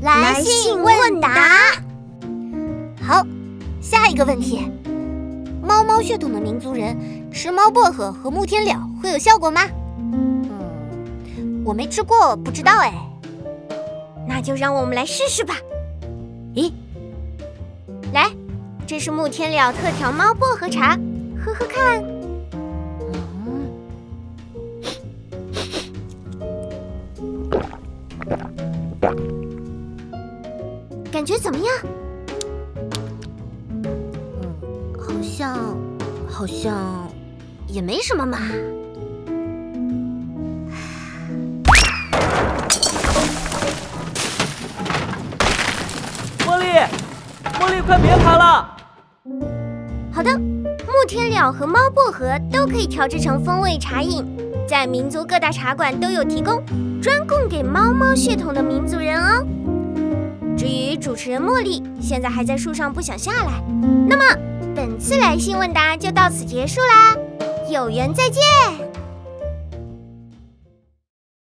来信问答。好，下一个问题，猫猫血统的民族人吃猫薄荷和木天蓼会有效果吗？我没吃过，不知道哎。那就让我们来试试吧。咦，来，这是木天蓼特调猫薄荷茶，喝喝看。感觉怎么样？好像也没什么嘛。茉莉，快别爬了！好的，木天蓼和猫薄荷都可以调制成风味茶饮，在民族各大茶馆都有提供，专供给猫猫血统的民族人哦。至于主持人茉莉，现在还在树上不想下来，那么本次来信问答就到此结束啦，有缘再见。